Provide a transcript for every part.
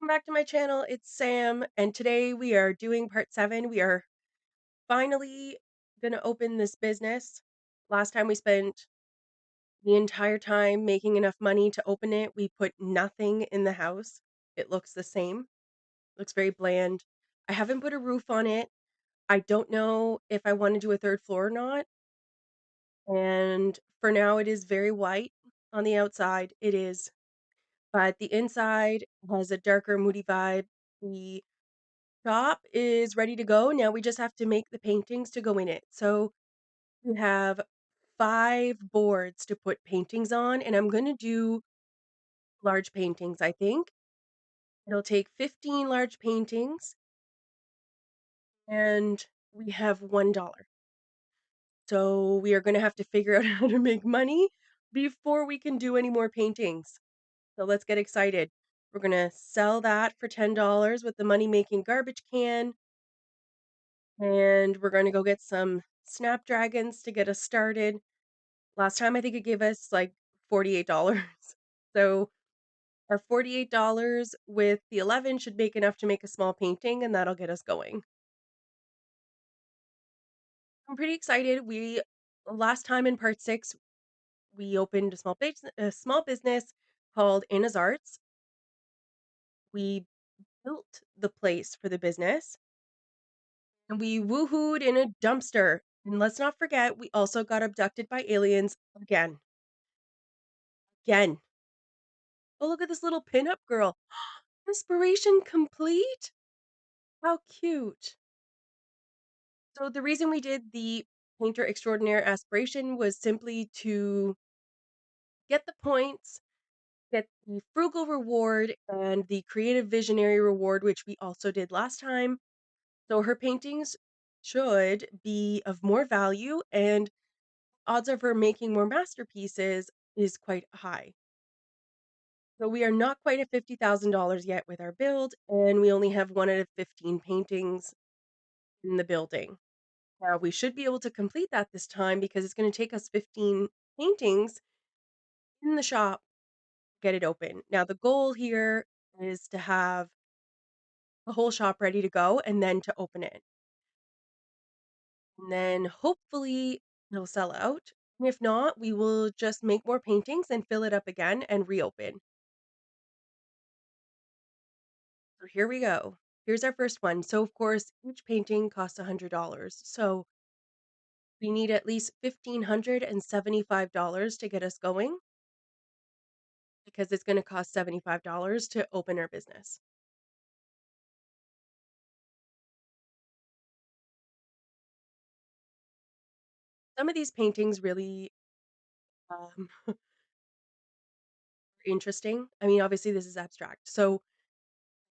back to my channel. It's Sam, and today we are doing part 7. We are finally gonna open this business. Last time we spent the entire time making enough money to open it. We put nothing in the house. It looks the same. Looks very bland. I haven't put a roof on it. I don't know if I want to do a third floor or not. And for now it is very white on the outside. It is, but the inside has a darker moody vibe. The shop is ready to go. Now we just have to make the paintings to go in it. So we have 5 boards to put paintings on, and I'm gonna do large paintings, I think. It'll take 15 large paintings, and we have $1. So we are gonna have to figure out how to make money before we can do any more paintings. So let's get excited. We're gonna sell that for $10 with the money-making garbage can. And we're gonna go get some Snapdragons to get us started. Last time, I think it gave us, like, $48. So, our $48 with the 11 should make enough to make a small painting, and that'll get us going. I'm pretty excited. We last time in part 6, we opened a small business called Anna's Arts. We built the place for the business, and we woohooed in a dumpster. And let's not forget, we also got abducted by aliens again. Again. Oh, look at this little pinup girl. Inspiration complete? How cute. So the reason we did the painter extraordinaire aspiration was simply to get the points, get the frugal reward, and the creative visionary reward, which we also did last time. So her paintings should be of more value, and odds of her making more masterpieces is quite high. So we are not quite at $50,000 yet with our build, and we only have 1 out of 15 paintings in the building. Now we should be able to complete that this time because it's gonna take us 15 paintings in the shop to get it open. Now the goal here is to have the whole shop ready to go and then to open it. And then hopefully it'll sell out. And if not, we will just make more paintings and fill it up again and reopen. So here we go. Here's our first one. So of course, each painting costs $100. So we need at least $1,575 to get us going because it's gonna cost $75 to open our business. Some of these paintings really, um, are interesting. I mean, obviously, this is abstract. So I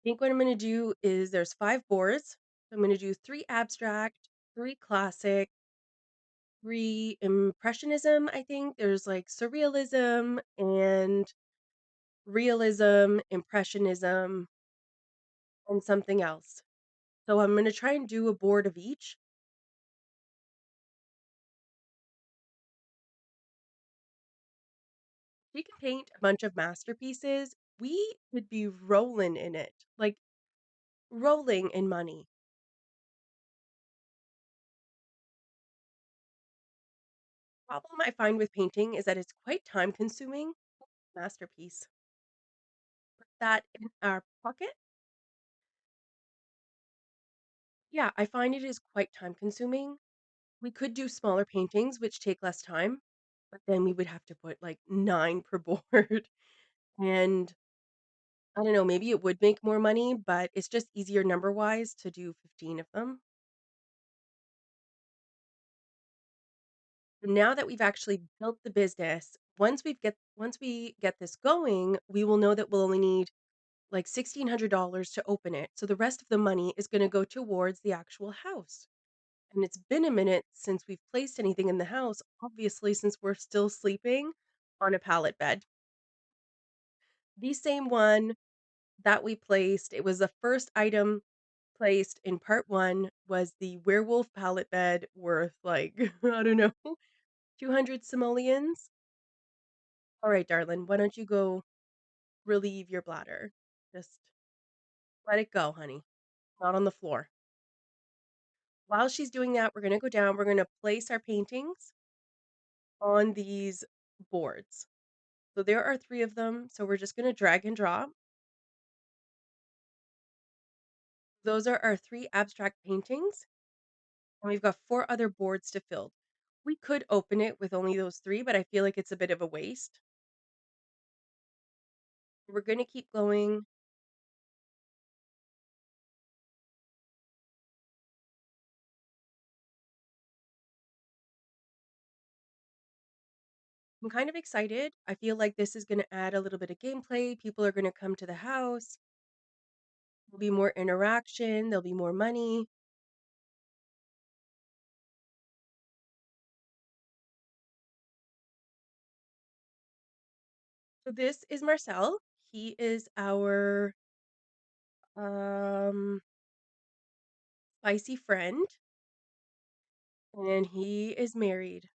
think what I'm gonna do is there's 5 boards. I'm gonna do 3 abstract, 3 classic, 3 impressionism, I think. There's, like, surrealism and realism, impressionism, and something else. So I'm gonna try and do a board of each. We could paint a bunch of masterpieces. We could be rolling in it, like, rolling in money. Problem I find with painting is that it's quite time consuming. Masterpiece. Put that in our pocket. Yeah, I find it is quite time consuming. We could do smaller paintings, which take less time, but then we would have to put like 9 per board. And I don't know, maybe it would make more money, but it's just easier number wise to do 15 of them. Now that we've actually built the business, once we get this going, we will know that we'll only need like $1,600 to open it. So the rest of the money is going to go towards the actual house. And it's been a minute since we've placed anything in the house, obviously, since we're still sleeping on a pallet bed. The same one that we placed, it was the first item placed in part 1 was the werewolf pallet bed worth like, I don't know, 200 simoleons. All right, darling, why don't you go relieve your bladder? Just Let it go, honey, not on the floor. While she's doing that, we're gonna go down, we're gonna place our paintings on these boards. So there are 3 of them, so we're just gonna drag and drop. Those are our 3 abstract paintings, and we've got 4 other boards to fill. We could open it with only those 3, but I feel like it's a bit of a waste. We're gonna keep going. I'm kind of excited. I feel like this is gonna add a little bit of gameplay. People are gonna come to the house. There'll be more interaction. There'll be more money. So this is Marcel. He is our um spicy friend, and he is married.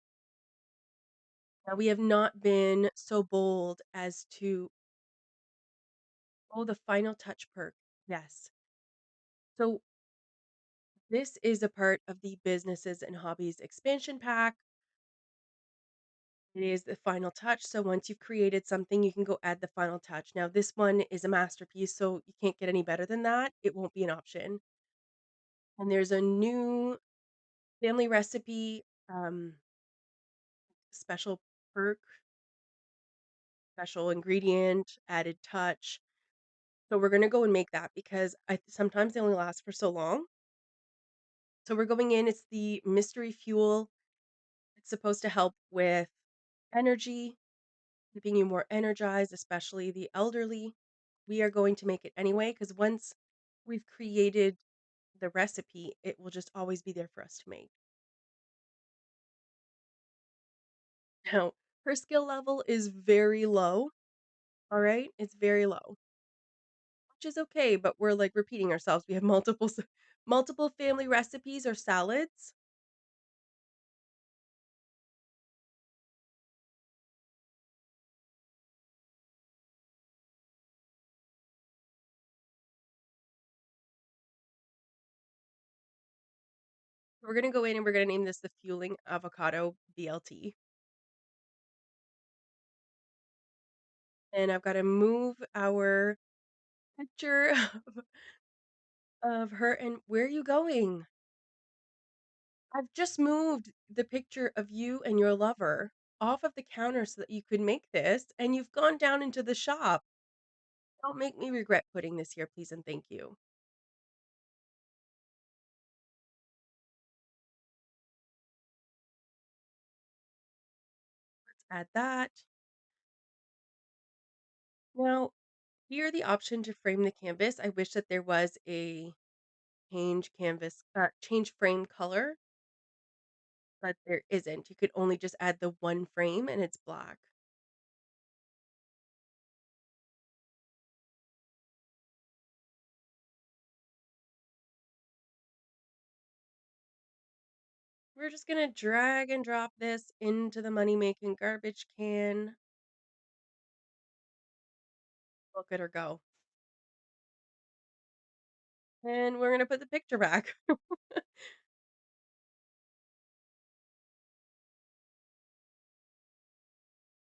Now we have not been so bold as to oh, the final touch perk. Yes. So this is a part of the businesses and hobbies expansion pack. It is the final touch. So once you've created something, you can go add the final touch. Now, this one is a masterpiece, so you can't get any better than that. It won't be an option. And there's a new family recipe, special perk, special ingredient, added touch. So we're gonna go and make that because I sometimes they only last for so long. So we're going in. It's the mystery fuel. It's supposed to help with energy, keeping you more energized, especially the elderly. We are going to make it anyway because once we've created the recipe, it will just always be there for us to make. Now, her skill level is very low. All right, it's very low, which is okay, but we're like repeating ourselves. We have multiple family recipes or salads. We're gonna go in and we're gonna name this the fueling avocado BLT. And I've got to move our picture of her. And where are you going? I've just moved the picture of you and your lover off of the counter so that you could make this, and you've gone down into the shop. Don't make me regret putting this here, please and thank you. Let's add that. Now, here the option to frame the canvas. I wish that there was a change frame color, but there isn't. You could only just add the one frame and it's black. We're just gonna drag and drop this into the money making garbage can. Look at her go. And we're gonna put the picture back.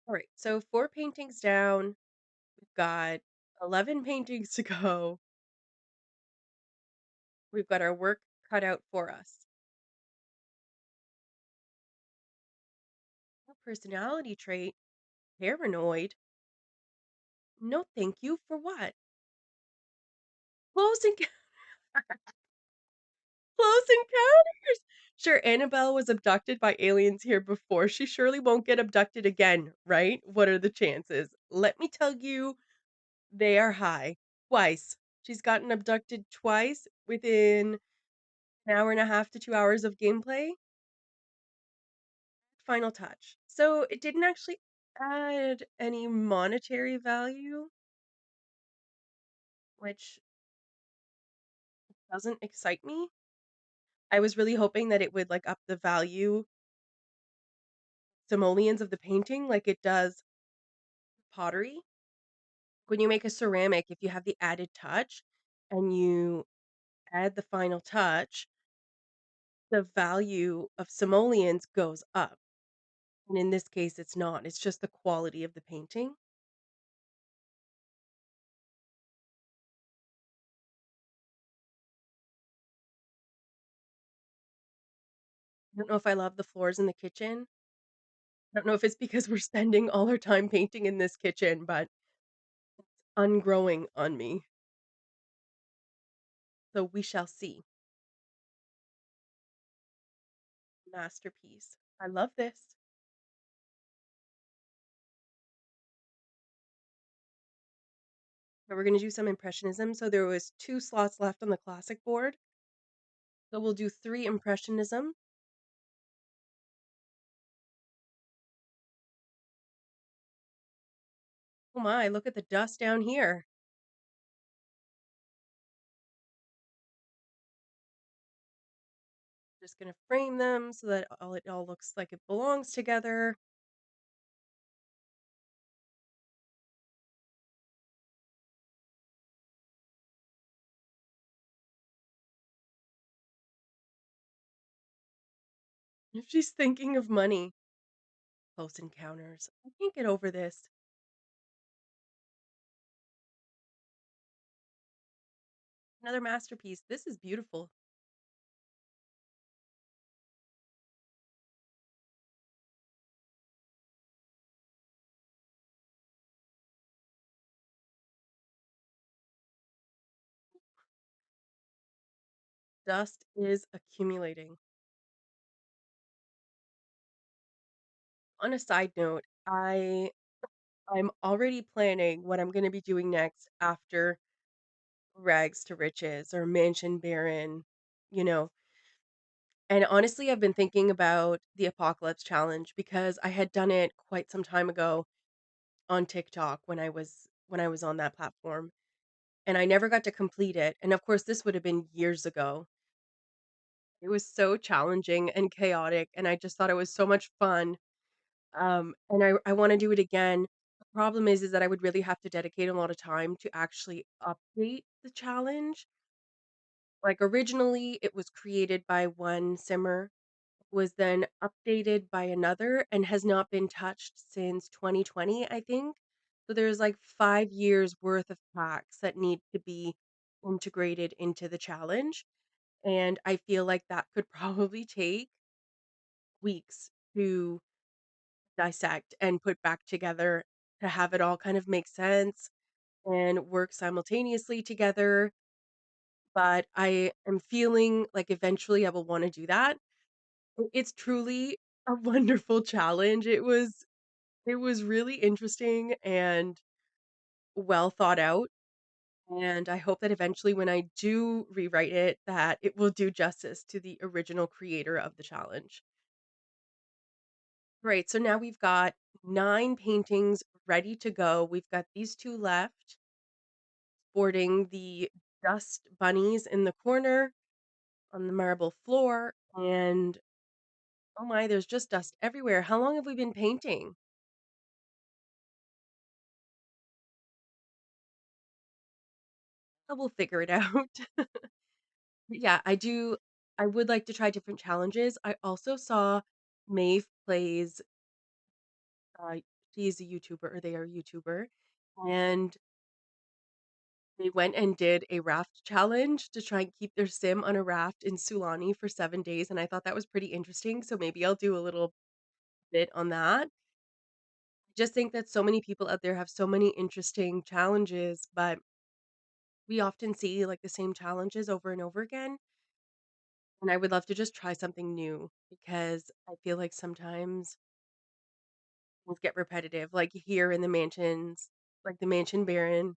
All right, so 4 paintings down. We've got 11 paintings to go. We've got our work cut out for us. A personality trait, paranoid. No, thank you. For what? Close enc close encounters. Sure, Annabelle was abducted by aliens here before. She surely won't get abducted again, right? What are the chances? Let me tell you, they are high. Twice. She's gotten abducted twice within an hour and a half to 2 hours of gameplay. Final touch. So it didn't actually add any monetary value, which doesn't excite me. I was really hoping that it would like up the value simoleons of the painting like it does pottery. When you make a ceramic, if you have the added touch and you add the final touch, the value of simoleons goes up. And in this case, it's not. It's just the quality of the painting. I don't know if I love the floors in the kitchen. I don't know if it's because we're spending all our time painting in this kitchen, but ungrowing on me. So we shall see. Masterpiece. I love this. So we're gonna do some impressionism. So there was 2 slots left on the classic board. So we'll do 3 impressionism. Oh my, look at the dust down here. Just gonna frame them so that it all looks like it belongs together. If she's thinking of money. Close encounters. I can't get over this. Another masterpiece. This is beautiful. Dust is accumulating. On a side note, I'm already planning what I'm gonna be doing next after Rags to Riches or Mansion Baron, you know. And honestly, I've been thinking about the Apocalypse Challenge because I had done it quite some time ago on TikTok when I was on that platform, and I never got to complete it. And of course, this would have been years ago. It was so challenging and chaotic, and I just thought it was so much fun. And I wanna do it again. The problem is that I would really have to dedicate a lot of time to actually update the challenge. Like, originally, it was created by one simmer, was then updated by another, and has not been touched since 2020, I think. So there's, like, 5 years worth of packs that need to be integrated into the challenge, and I feel like that could probably take weeks to dissect and put back together to have it all kind of make sense and work simultaneously together. But I am feeling like eventually I will want to do that. It's truly a wonderful challenge. It was really interesting and well thought out. And I hope that eventually when I do rewrite it, that it will do justice to the original creator of the challenge. Right. So now we've got 9 paintings ready to go. We've got these 2 left, sporting the dust bunnies in the corner on the marble floor. And oh my, there's just dust everywhere. How long have we been painting? We'll figure it out. But yeah, I would like to try different challenges. I also saw Maeve plays, uh, she's a YouTuber, or they are a YouTuber, and they went and did a raft challenge to try and keep their sim on a raft in Sulani for 7 days, and I thought that was pretty interesting, so maybe I'll do a little bit on that. Just think that so many people out there have so many interesting challenges, but we often see, like, the same challenges over and over again, and I would love to just try something new because I feel like sometimes things get repetitive, like here in the mansions, like the Mansion Baron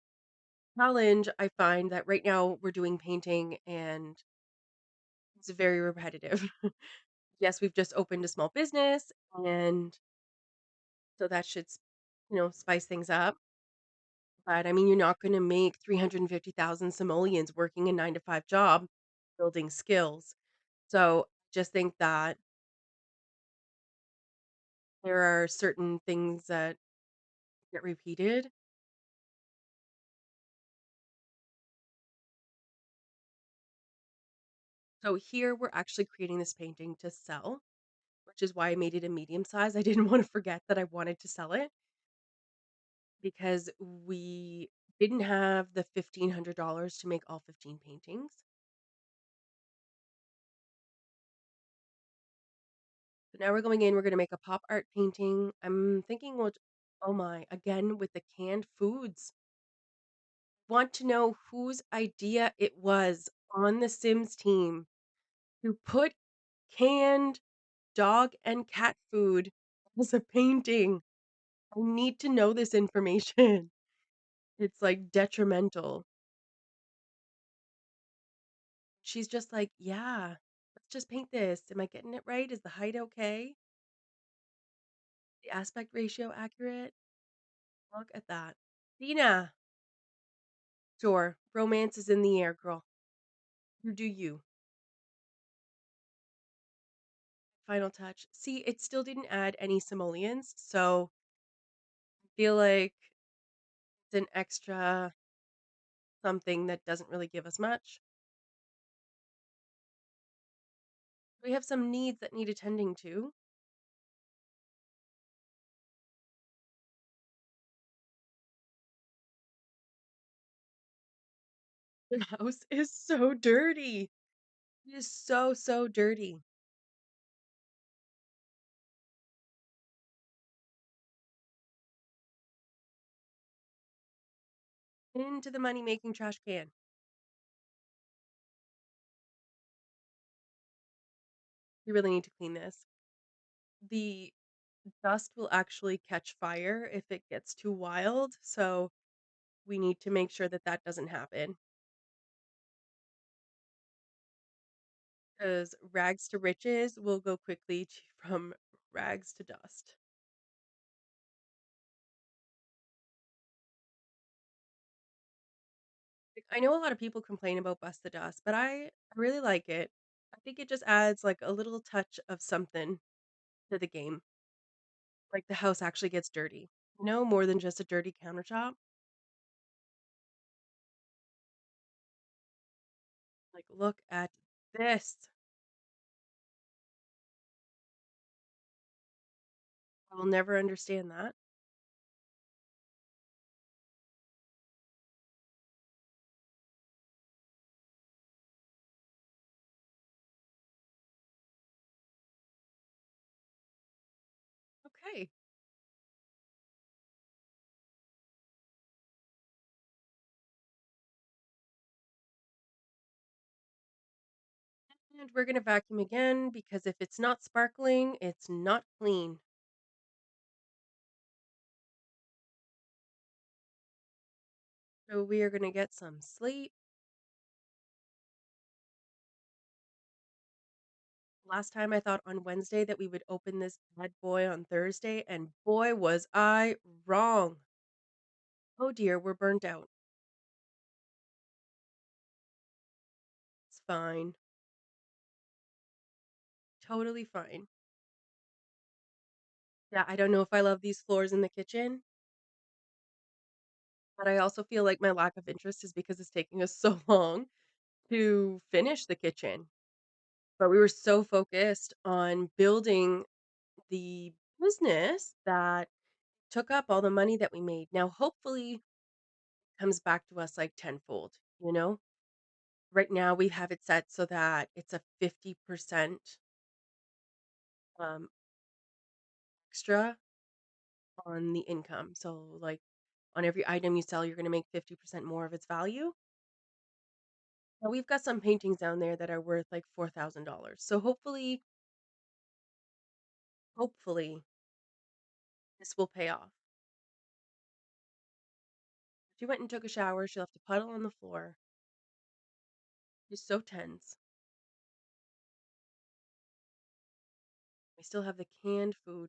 challenge, I find that right now we're doing painting and it's very repetitive. Yes, we've just opened a small business, and so that should, spice things up. But I mean, you're not going to make 350,000 simoleons working a 9 to 5 job building skills. So just think that there are certain things that get repeated. So here we're actually creating this painting to sell, which is why I made it a medium size. I didn't want to forget that I wanted to sell it because we didn't have the $1,500 to make all 15 paintings. So now we're going in, we're going to make a pop art painting. I'm thinking, well, oh my, again with the canned foods. Want to know whose idea it was on the Sims team to put canned dog and cat food as a painting. I need to know this information. It's, like, detrimental. She's just like, "Yeah, let's just paint this. Am I getting it right? Is the height okay? The aspect ratio accurate?" Look at that. Dina. Sure, romance is in the air, girl. You do you. Final touch. See, it still didn't add any simoleons, so I feel like it's an extra something that doesn't really give us much. We have some needs that need attending to. The house is so dirty. It is so, so dirty. Into the money-making trash can. We really need to clean this. The dust will actually catch fire if it gets too wild, so we need to make sure that that doesn't happen. Because rags to riches will go quickly from rags to dust. Like, I know a lot of people complain about Bust the Dust, but I really like it. I think it just adds like a little touch of something to the game. Like the house actually gets dirty, more than just a dirty countertop. Like, look at this. I will never understand that. Okay. And we're going to vacuum again because if it's not sparkling, it's not clean. So we are going to get some sleep. Last time I thought on Wednesday that we would open this bad boy on Thursday, and boy, was I wrong. Oh dear, we're burnt out. It's fine. Totally fine. Yeah, I don't know if I love these floors in the kitchen, but I also feel like my lack of interest is because it's taking us so long to finish the kitchen. But we were so focused on building the business that took up all the money that we made. Now, hopefully, it comes back to us like tenfold. Right now, we have it set so that it's a 50% um, extra on the income. So, like, on every item you sell, you're going to make 50% more of its value. Now, we've got some paintings down there that are worth like $4,000. So, hopefully, this will pay off. She went and took a shower. She left a puddle on the floor. She's so tense. I still have the canned food.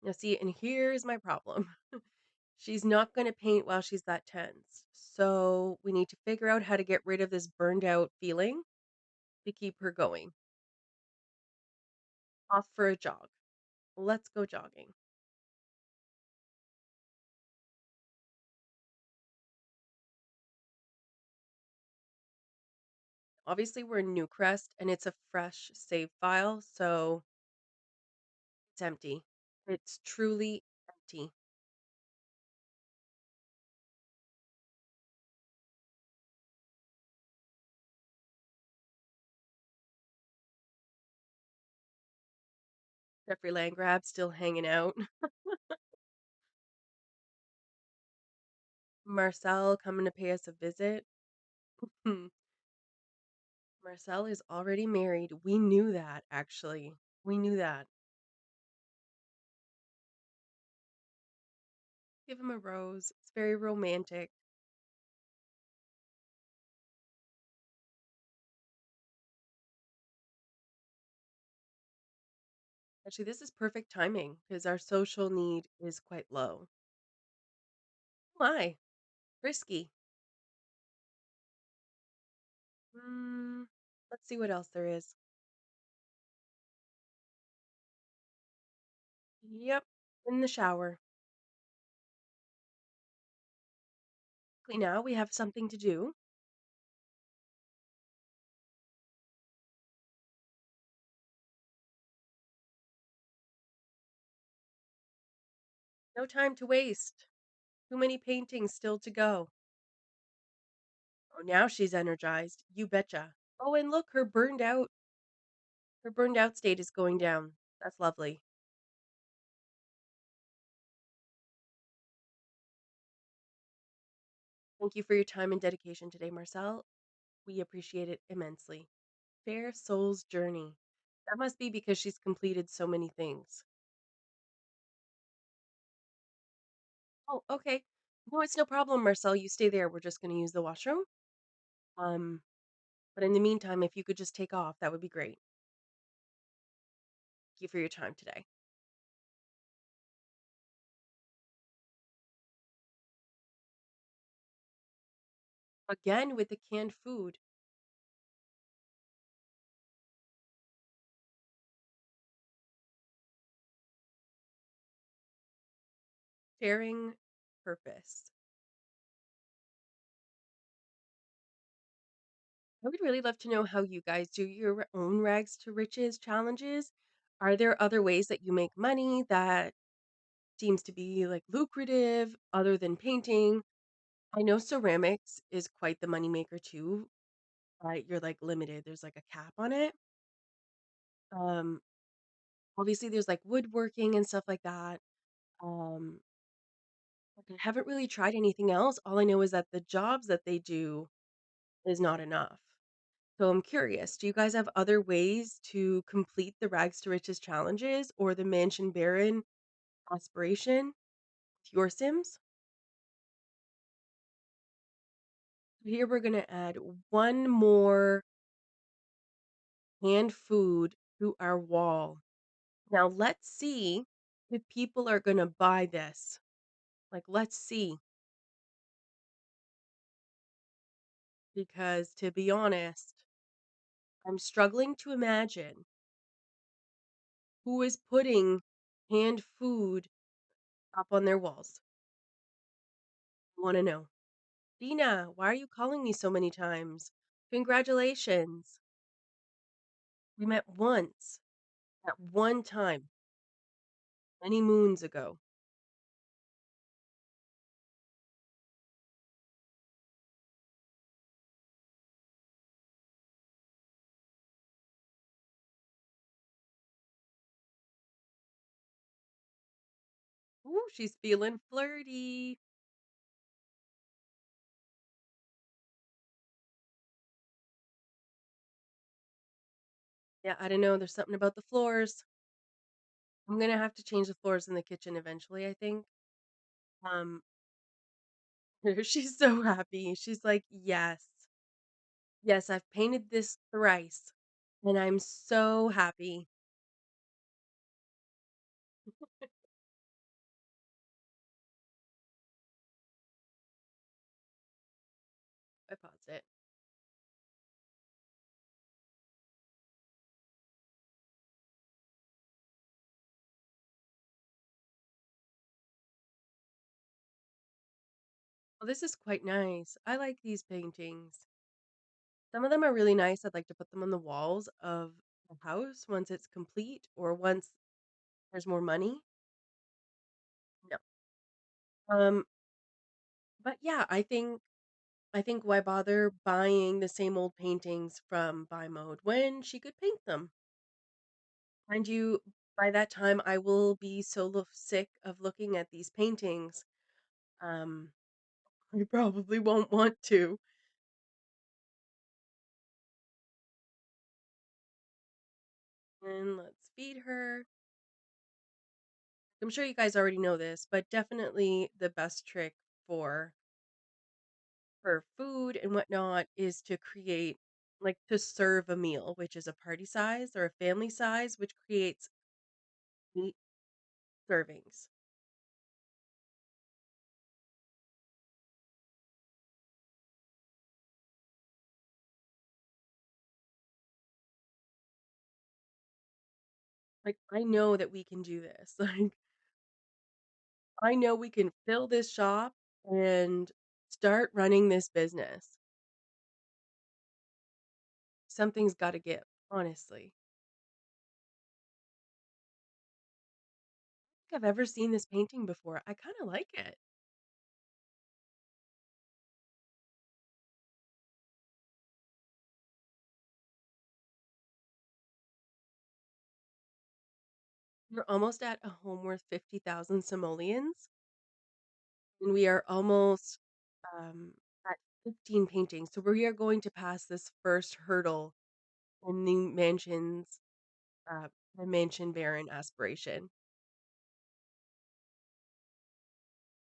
Now, see, and here's my problem. She's not going to paint while she's that tense. So we need to figure out how to get rid of this burned out feeling to keep her going. Off for a jog. Let's go jogging. Obviously, we're in Newcrest and it's a fresh save file, so it's empty. It's truly empty. Jeffrey Landgrab still hanging out. Marcel coming to pay us a visit. Hmm. Marcel is already married. We knew that, actually. We knew that. Give him a rose. It's very romantic. Actually, this is perfect timing because our social need is quite low. My, risky. Mm, let's see what else there is. Yep, in the shower. Now we have something to do. No time to waste. Too many paintings still to go. Oh, now she's energized. You betcha. Oh, and look, her burned out state is going down. That's lovely. Thank you for your time and dedication today, Marcel. We appreciate it immensely. Fair Soul's Journey. That must be because she's completed so many things. Oh, okay. No, it's no problem, Marcel. You stay there. We're just going to use the washroom. Um, but in the meantime, if you could just take off, that would be great. Thank you for your time today. Again with the canned food. Sharing purpose. I would really love to know how you guys do your own rags to riches challenges. Are there other ways that you make money that seems to be like lucrative other than painting? I know ceramics is quite the moneymaker too. You're like limited. There's like a cap on it. Um, obviously there's like woodworking and stuff like that. Um, I haven't really tried anything else. All I know is that the jobs that they do is not enough. So I'm curious, do you guys have other ways to complete the Rags to Riches challenges or the Mansion Baron aspiration with your Sims? Here we're going to add one more canned food to our wall. Now let's see if people are going to buy this. Like, let's see. Because to be honest, I'm struggling to imagine who is putting canned food up on their walls. I want to know. Dina, why are you calling me so many times? Congratulations. We met once, at one time, many moons ago. Ooh, she's feeling flirty. Yeah, I don't know. There's something about the floors. I'm gonna have to change the floors in the kitchen eventually, I think. Um, she's so happy. She's like, yes, yes, I've painted this thrice, and I'm so happy. I paused it. Well, this is quite nice. I like these paintings. Some of them are really nice. I'd like to put them on the walls of the house once it's complete or once there's more money. No. Um, but yeah, I think why bother buying the same old paintings from buy mode when she could paint them? Mind you, by that time I will be so sick of looking at these paintings. Um, I probably won't want to. And let's feed her. I'm sure you guys already know this, but definitely the best trick for food and whatnot is to create like to serve a meal, which is a party size or a family size, which creates 8 servings. Like I know that we can do this. Like I know we can fill this shop and start running this business. Something's got to give, honestly. I don't think I've ever seen this painting before. I kind of like it. We're almost at a home worth 50,000 simoleons, and we are almost at 15 paintings. So we are going to pass this first hurdle in uh, the mansion baron aspiration.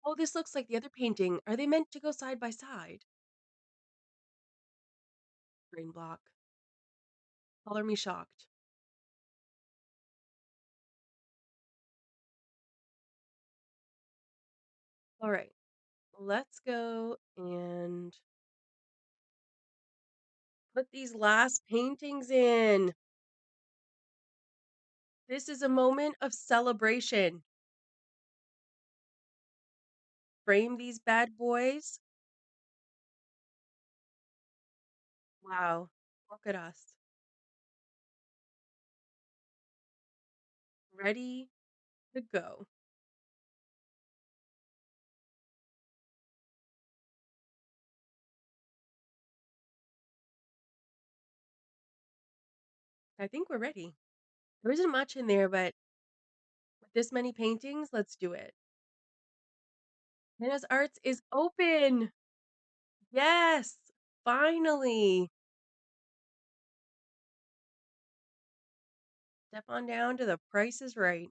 Oh, this looks like the other painting. Are they meant to go side by side? Brain block. Color me shocked. All right, let's go and put these last paintings in. This is a moment of celebration. Frame these bad boys. Wow, look at us. Ready to go. I think we're ready. There isn't much in there, but with this many paintings, let's do it. Hannah's Arts is open. Yes, finally. Step on down to the Price is Right.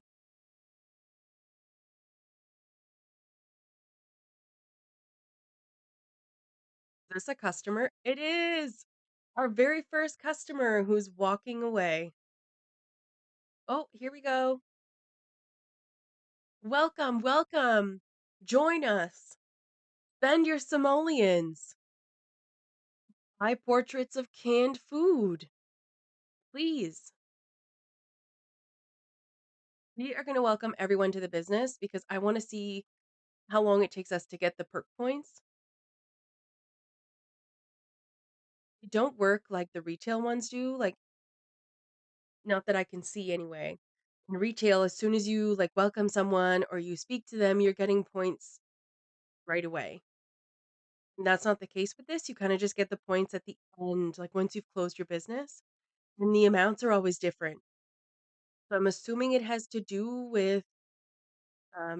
Is this a customer? It is. Our very first customer who's walking away. Oh, here we go. Welcome, welcome. Join us. Spend your simoleons. Buy portraits of canned food. Please. We are going to welcome everyone to the business because I want to see how long it takes us to get the perk points. They don't work like the retail ones do, like, not that I can see anyway. In retail, as soon as you, like, welcome someone or you speak to them, you're getting points right away. And that's not the case with this, you kinda just get the points at the end, like, once you've closed your business, and the amounts are always different. So I'm assuming it has to do with,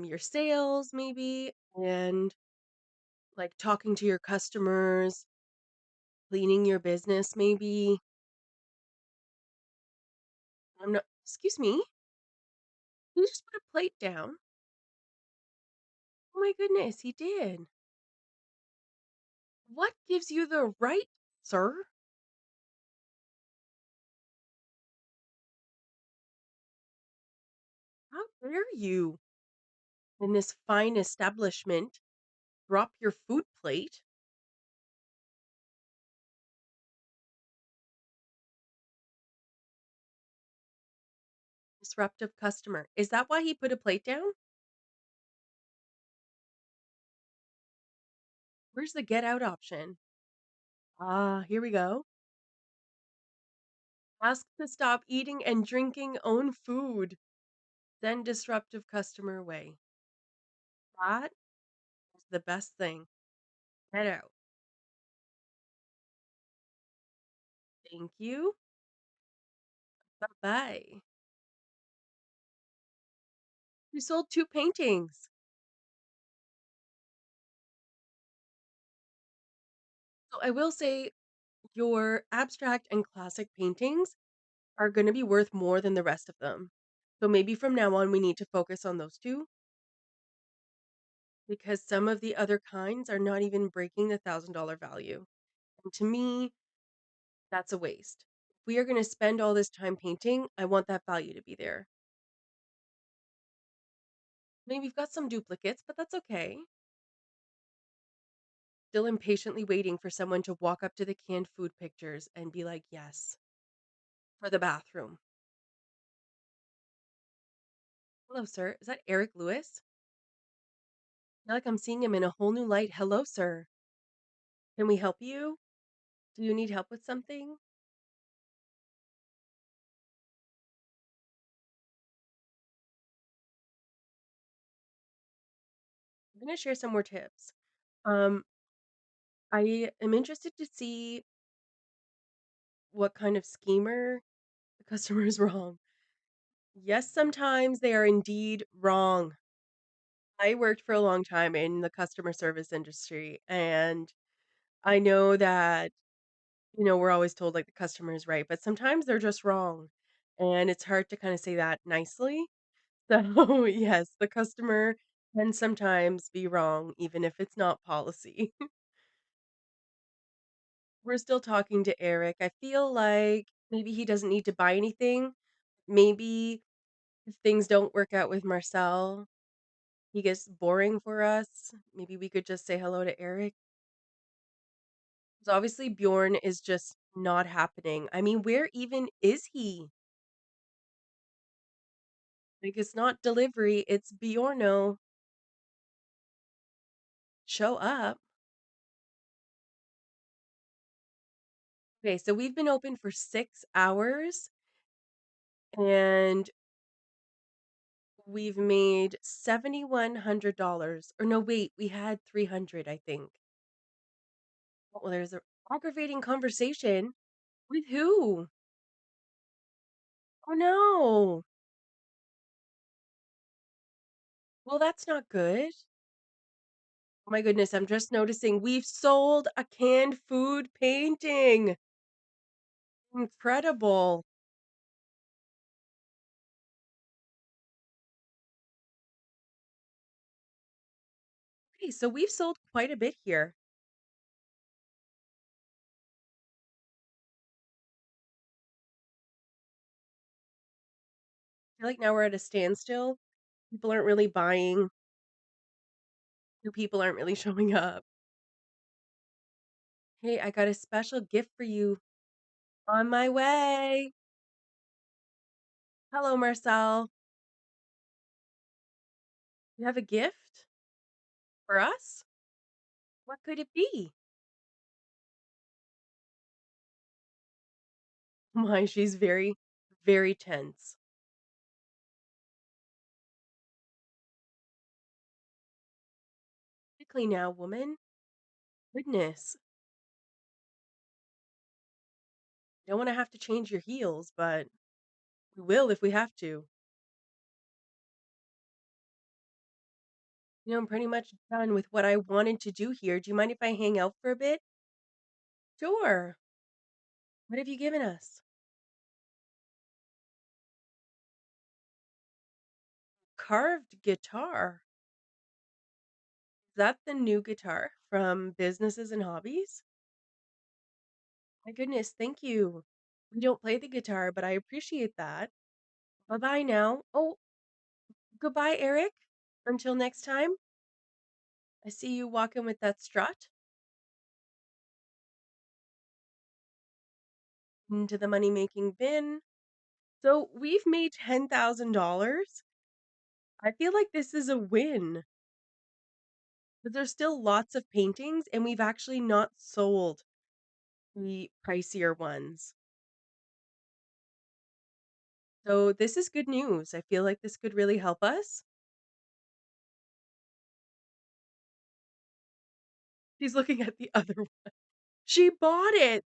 your sales maybe, and, like, talking to your customers, cleaning your business maybe. I'm not excuse me? Can you just put a plate down? Oh my goodness, he did. What gives you the right, sir? How dare you, in this fine establishment, drop your food plate? Disruptive customer. Is that why he put a plate down? Where's the get out option? Ah, here we go. Ask to stop eating and drinking own food. Then disruptive customer way. That is the best thing. Get out. Thank you. Bye-bye. You sold 2 paintings. So I will say your abstract and classic paintings are gonna be worth more than the rest of them. So maybe from now on, we need to focus on those 2 because some of the other kinds are not even breaking the $1,000 value. And to me, that's a waste. If we are gonna spend all this time painting, I want that value to be there. I mean, we've got some duplicates, but that's okay. Still impatiently waiting for someone to walk up to the canned food pictures and be like, "Yes," for the bathroom. "Hello, sir. Is that Eric Lewis? I feel like I'm seeing him in a whole new light. Hello, sir. Can we help you? Do you need help with something?" I'm gonna share some more tips. Um, I am interested to see what kind of schemer the customer is wrong. Yes, sometimes they are indeed wrong. I worked for a long time in the customer service industry, and I know that, we're always told, like, the customer is right, but sometimes they're just wrong, and it's hard to kinda say that nicely. So, yes, the customer can sometimes be wrong even if it's not policy. We're still talking to Eric. I feel like maybe he doesn't need to buy anything. Maybe if things don't work out with Marcel, he gets boring for us. Maybe we could just say hello to Eric. 'Cause obviously Bjorn is just not happening. I mean, where even is he? Like, it's not delivery, it's Bjorno. Show up. Okay, so we've been open for 6 hours and we've made $7,100. Or no, wait, we had 300, I think. Well, there's a aggravating conversation. With who? Oh, no. Well, that's not good. Oh my goodness, I'm just noticing we've sold a canned food painting. Incredible. Okay, so we've sold quite a bit here. I feel like now we're at a standstill. People aren't really buying. New people aren't really showing up. Hey, I got a special gift for you on my way. Hello, Marcel. You have a gift for us? What could it be? My, she's very, very tense. Quickly now, woman. Goodness. Don't want to have to change your heels, but we will if we have to. I'm pretty much done with what I wanted to do here. Do you mind if I hang out for a bit? Sure. What have you given us? Carved guitar. Is that the new guitar from Businesses and Hobbies? My goodness, thank you. We don't play the guitar, but I appreciate that. Bye-bye now. Oh, goodbye, Eric. Until next time. I see you walking with that strut into the money-making bin. So we've made $10,000. I feel like this is a win. But there's still lots of paintings, and we've actually not sold the pricier ones. So this is good news. I feel like this could really help us. She's looking at the other one. She bought it.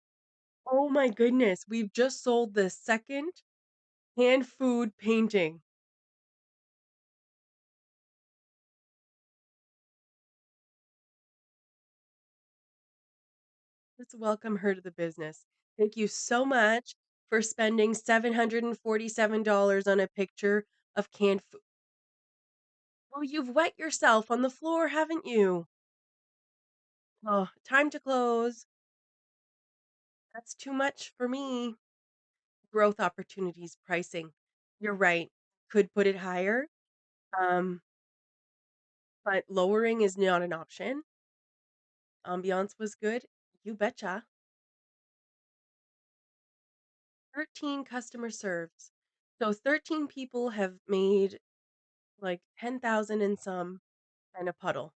Oh my goodness. We've just sold the second hand food painting. Let's welcome her to the business. Thank you so much for spending $747 on a picture of canned food. Oh, you've wet yourself on the floor, haven't you? Oh, time to close. That's too much for me. Growth opportunities pricing. You're right. Could put it higher. Um, but lowering is not an option. Ambiance was good. You betcha. 13 customer serves. So 13 people have made like 10,000 and some and a puddle.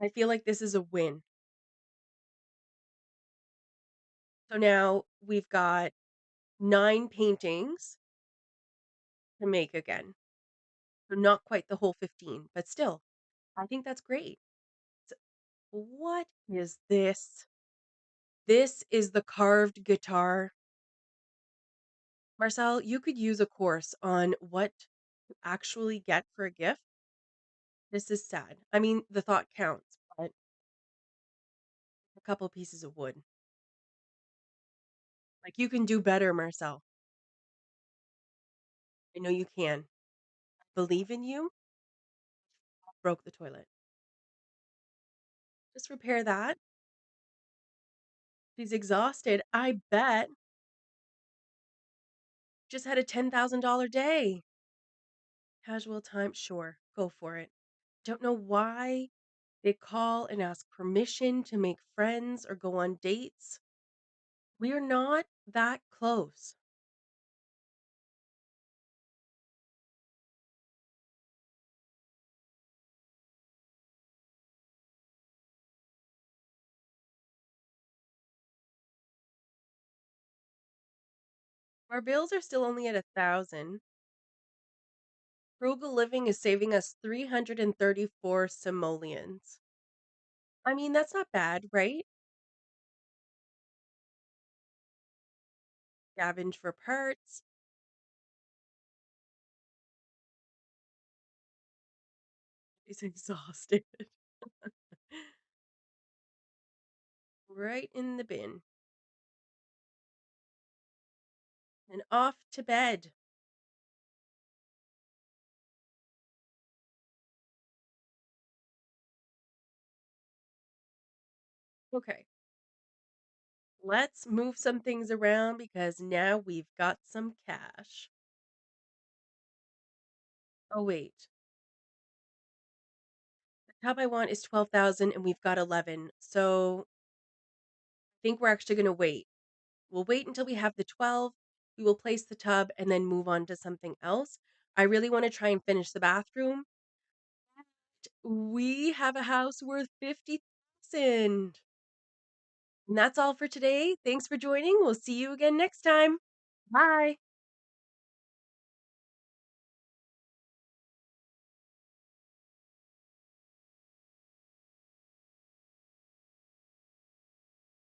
I feel like this is a win. So now we've got 9 paintings to make again. So not quite the whole 15, but still, I think that's great. So what is this? This is the carved guitar. Marcel, you could use a course on what to actually get for a gift. This is sad. I mean, the thought counts, but a couple pieces of wood. Like you can do better, Marcel. I know you can. Believe in you. Broke the toilet. Just repair that. She's exhausted. I bet. Just had a $10,000 day. Casual time. Sure. Go for it. Don't know why they call and ask permission to make friends or go on dates. We're not that close. Our bills are still only at 1,000. Frugal living is saving us 334 simoleons. I mean, that's not bad, right? Scavenge for parts. He's exhausted. Right in the bin. And off to bed. Okay, let's move some things around because now we've got some cash. Oh, wait. The tub I want is 12,000 and we've got 11. So I think we're actually going to wait. We'll wait until we have the 12. We will place the tub and then move on to something else. I really want to try and finish the bathroom. We have a house worth 50,000. And that's all for today. Thanks for joining. We'll see you again next time. Bye.